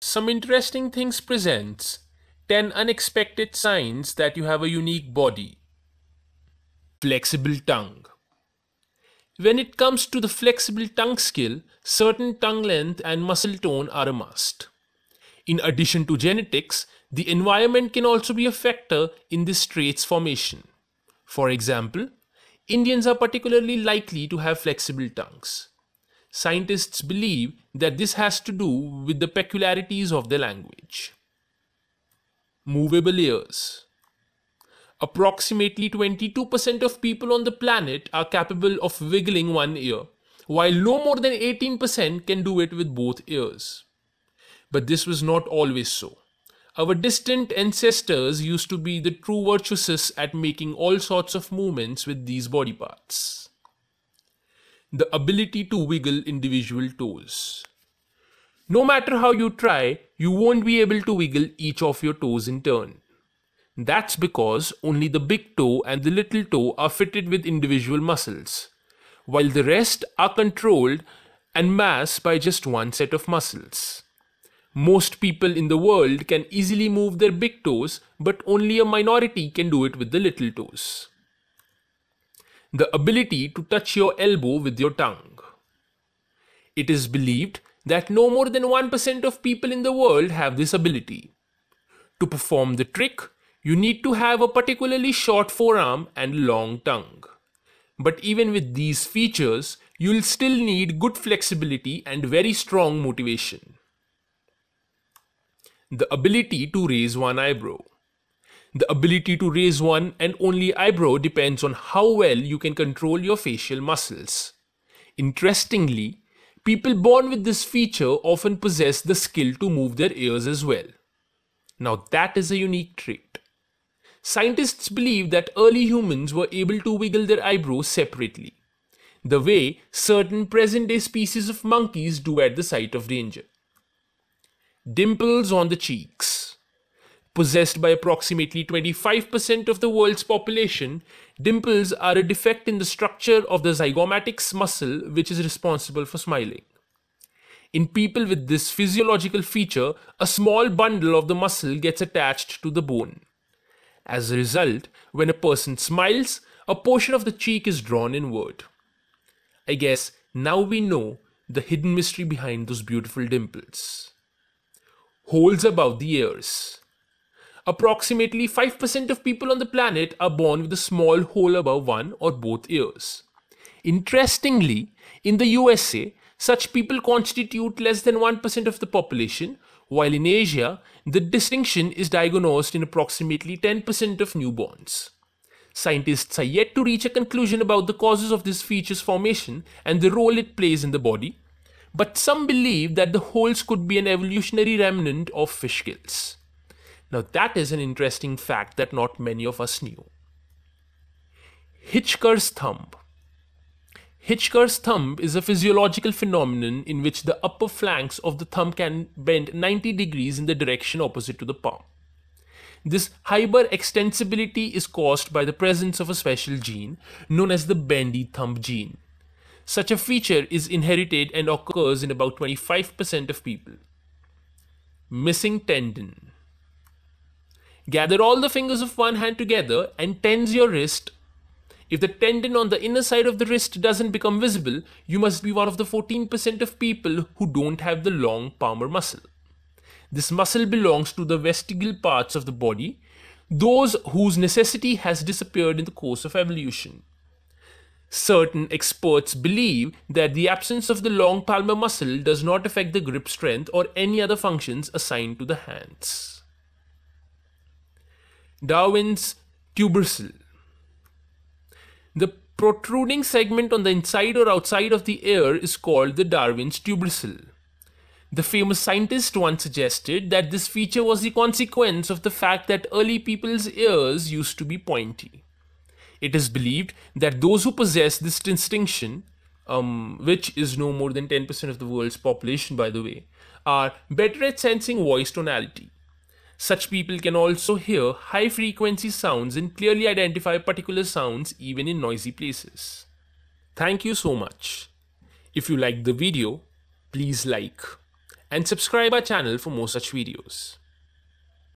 Some interesting things presents 10 unexpected signs that you have a unique body. Flexible tongue. When it comes to the flexible tongue skill, certain tongue length and muscle tone are a must. In addition to genetics, the environment can also be a factor in this trait's formation. For example, Indians are particularly likely to have flexible tongues. Scientists believe that this has to do with the peculiarities of their language. Movable ears. Approximately 22% of people on the planet are capable of wiggling one ear, while no more than 18% can do it with both ears. But this was not always so. Our distant ancestors used to be the true virtuosos at making all sorts of movements with these body parts. The ability to wiggle individual toes. No matter how you try, you won't be able to wiggle each of your toes in turn. That's because only the big toe and the little toe are fitted with individual muscles, while the rest are controlled and massed by just one set of muscles. Most people in the world can easily move their big toes, but only a minority can do it with the little toes. The ability to touch your elbow with your tongue. It is believed that no more than 1% of people in the world have this ability. To perform the trick, you need to have a particularly short forearm and long tongue. But even with these features, you'll still need good flexibility and very strong motivation. The ability to raise one eyebrow. The ability to raise one and only eyebrow depends on how well you can control your facial muscles. Interestingly, people born with this feature often possess the skill to move their ears as well. Now that is a unique trait. Scientists believe that early humans were able to wiggle their eyebrows separately, the way certain present-day species of monkeys do at the sight of danger. Dimples on the cheeks. Possessed by approximately 25% of the world's population, dimples are a defect in the structure of the zygomatics muscle which is responsible for smiling. In people with this physiological feature, a small bundle of the muscle gets attached to the bone. As a result, when a person smiles, a portion of the cheek is drawn inward. I guess now we know the hidden mystery behind those beautiful dimples. Holes above the ears. Approximately 5% of people on the planet are born with a small hole above one or both ears. Interestingly, in the USA, such people constitute less than 1% of the population, while in Asia, the distinction is diagnosed in approximately 10% of newborns. Scientists are yet to reach a conclusion about the causes of this feature's formation and the role it plays in the body, but some believe that the holes could be an evolutionary remnant of fish gills. Now that is an interesting fact that not many of us knew. Hitchhiker's thumb. Hitchhiker's thumb is a physiological phenomenon in which the upper flanks of the thumb can bend 90 degrees in the direction opposite to the palm. This hyperextensibility is caused by the presence of a special gene known as the bendy thumb gene. Such a feature is inherited and occurs in about 25% of people. Missing tendon. Gather all the fingers of one hand together and tense your wrist. If the tendon on the inner side of the wrist doesn't become visible, you must be one of the 14% of people who don't have the long palmar muscle. This muscle belongs to the vestigial parts of the body, those whose necessity has disappeared in the course of evolution. Certain experts believe that the absence of the long palmar muscle does not affect the grip strength or any other functions assigned to the hands. Darwin's tubercle. The protruding segment on the inside or outside of the ear is called the Darwin's tubercle. The famous scientist once suggested that this feature was the consequence of the fact that early people's ears used to be pointy. It is believed that those who possess this distinction, which is no more than 10% of the world's population by the way, are better at sensing voice tonality. Such people can also hear high-frequency sounds and clearly identify particular sounds even in noisy places. Thank you so much. If you liked the video, please like and subscribe our channel for more such videos.